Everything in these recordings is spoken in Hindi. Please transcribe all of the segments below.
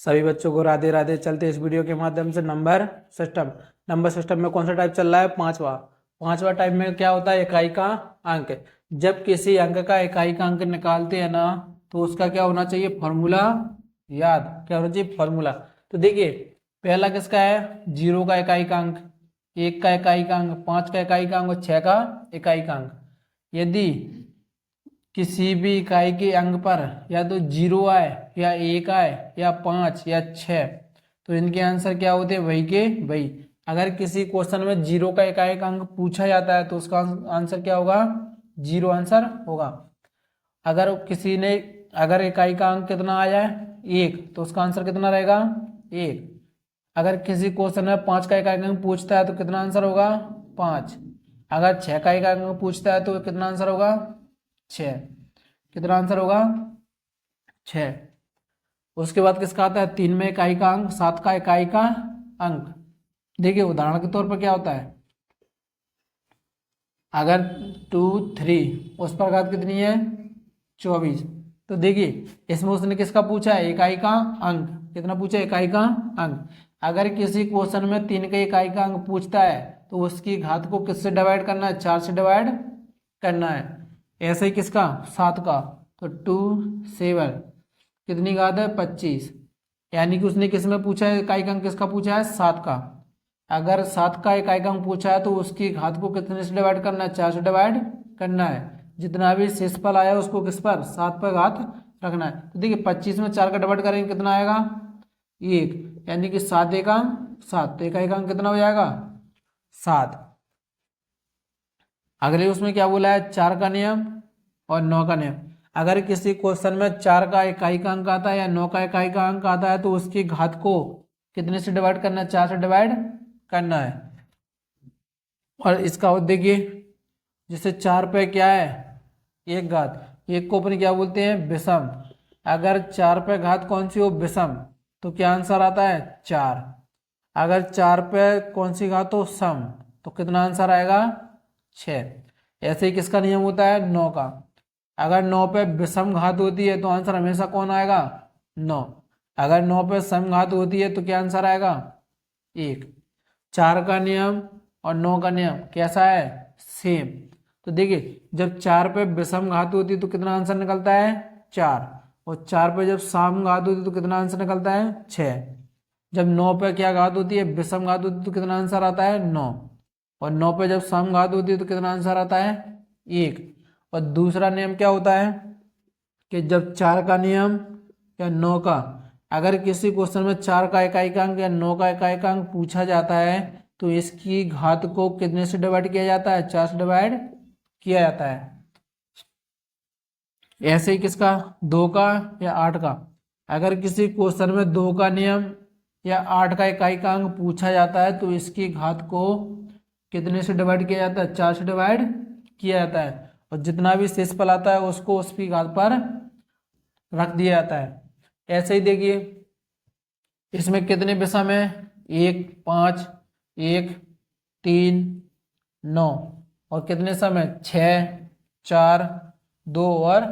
सभी बच्चों को राधे राधे। चलते इस वीडियो के माध्यम से नंबर सिस्टम में कौन सा टाइप चल रहा है? पांचवा टाइप में क्या होता है? इकाई का अंक। जब किसी अंक का इकाई का अंक निकालते हैं ना, तो उसका क्या होना चाहिए? फॉर्मूला याद। क्या होना चाहिए? फॉर्मूला। तो देखिए, पहला किसका है? 0 का इकाई का अंक, 1 का इकाई का अंक, 5 का इकाई का अंक और 6 का इकाई का अंक। यदि किसी भी इकाई के अंक पर या तो 0 आए या 1 आए या 5 या 6, तो इनके आंसर क्या होते हैं? वही के वही। अगर किसी क्वेश्चन में 0 का इकाई का अंक पूछा जाता है तो उसका आंसर क्या होगा? 0 आंसर होगा। अगर इकाई का अंक कितना आया है? 1, तो उसका आंसर कितना रहेगा? 1। अगर किसी क्वेश्चन में 5 का इकाई का अंक पूछता है तो कितना आंसर होगा? 5। अगर 6 का इकाई का अंक पूछता है तो कितना आंसर होगा? 6। कितना आंसर होगा? 6। उसके बाद किसका आता है? 3 में इकाई का अंक, 7 का इकाई का अंक। देखिए, उदाहरण के तौर पर क्या होता है? अगर 2 3, उस पर घात कितनी है? 24। तो देखिए, इसमें उसने किसका पूछा है? इकाई का अंक। कितना पूछा है? इकाई का अंक। अगर किसी क्वेश्चन में 3 का इकाई का अंक पूछता है तो उसकी घात को किससे डिवाइड करना है? 4 से डिवाइड करना है। ऐसे ही किसका? 7 का। तो 2 7, कितनी घात है? 25। यानी कि उसने किस में पूछा है? इकाई का अंक किसका पूछा है? 7 का। अगर 7 का इकाई का अंक पूछा है तो उसकी घात को कितने से डिवाइड करना है? 4 से डिवाइड करना है। जितना भी शेषफल आया उसको किस पर? 7 पर घात रखना है। तो देखिए, 25 में 4 का डिवाइड करेंगे कितना आएगा? 1। यानी कि 7 एका 7, तो इकाई का अंक कितना हो जाएगा? 7। अगले उसमें क्या बोला है? 4 का नियम और 9 का नियम। अगर किसी क्वेश्चन में 4 का इकाई का अंक आता है या 9 का इकाई का अंक आता है तो उसकी घात को कितने से डिवाइड करना है? 4 से डिवाइड करना है। और इसका और देखिए, जैसे 4 पे क्या है? 1 घात। 1 को अपन क्या बोलते हैं? विषम। अगर 4 पे घात कौन सी हो? विषम, तो क्या आंसर आता है? 4। अगर 4 पे कौन सी घात हो? सम, तो कितना आंसर आएगा? 6। ऐसे ही किसका नियम होता है? 9 का। अगर 9 पे विषम घात होती है तो आंसर हमेशा कौन आएगा? 9। अगर 9 पे सम घात होती है तो क्या आंसर आएगा? 1। 4 का नियम और 9 का नियम कैसा है? सेम। तो देखिए, जब 4 पे विषम घात होती है तो कितना आंसर निकलता है? 4। और 4 पे जब सम घात होती है तो कितना आंसर निकलता है? 6। जब 9 पे क्या घात होती है? विषम घात होती है तो कितना आंसर आता है? 9। और 9 पे जब सम घात होती है तो कितना आंसर आता है? 1। और दूसरा नियम क्या होता है कि जब 4 का नियम या 9 का, अगर किसी क्वेश्चन में 4 का इकाई का अंक या 9 का इकाई का अंक पूछा जाता है तो इसकी घात को कितने से डिवाइड किया जाता है? 4 से डिवाइड किया जाता है। ऐसे ही किसका? 2 का या 8 का। अगर किसी क्वेश्चन में 2 का नियम या 8 का इकाई का अंक पूछा जाता है तो इसकी घात को कितने से डिवाइड किया जाता है? 4 से डिवाइड किया जाता है। और जितना भी शेषफल आता है उसको उसकी घात पर रख दिया जाता है। ऐसे ही देखिए, इसमें कितने विषम है? 1 5, 1 3 9। और कितने सम है? 6 4 2 और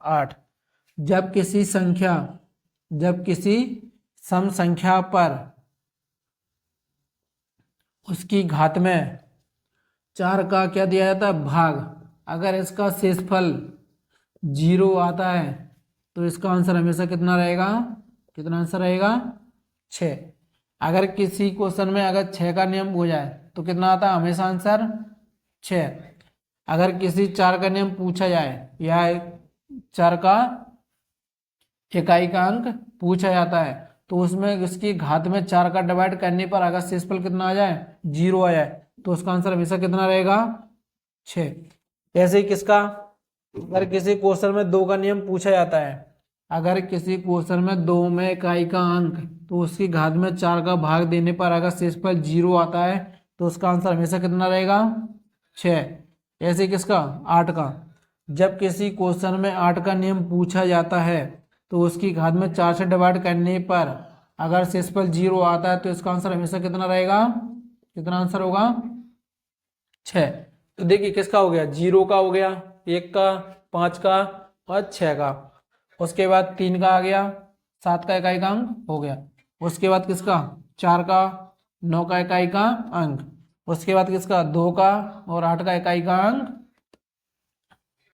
8। जब किसी सम संख्या पर उसकी घात में 4 का क्या दिया जाता है? भाग। अगर इसका शेषफल 0 आता है तो इसका आंसर हमेशा कितना रहेगा? कितना आंसर रहेगा? 6। अगर किसी क्वेश्चन में अगर 6 का नियम हो जाए तो कितना आता है हमेशा आंसर? 6। अगर किसी 4 का नियम पूछा जाए या 4 का इकाई का अंक पूछा जाता है तो उसमें इसकी घात में 4 का डिवाइड करने पर अगर शेषफल कितना आ जाए? 0 आ जाए, तो उसका आंसर हमेशा कितना रहेगा? 6। ऐसे ही किसका? अगर किसी क्वेश्चन में 2 का नियम पूछा जाता है, अगर किसी क्वेश्चन में 2 में इकाई का अंक तो उसकी घात में 4 का भाग देने पर अगर शेषफल 0 आता है तो उसका आंसर हमेशा कितना रहेगा? 6। ऐसे किसका? 8 का। जब किसी क्वेश्चन में 8 का नियम पूछा जाता है तो उसकी घात में 4 से डिवाइड करने पर अगर शेषफल 0 आता है तो इसका आंसर हमेशा कितना रहेगा? कितना आंसर होगा? 6। तो देखिए, किसका हो गया? 0 का हो गया, 1 का, 5 का और 6 का। उसके बाद 3 का आ गया, 7 का इकाई का अंक हो गया। उसके बाद किसका 4 का 9 का इकाई का अंक, उसके बाद किसका 2 का और 8 का इकाई का अंक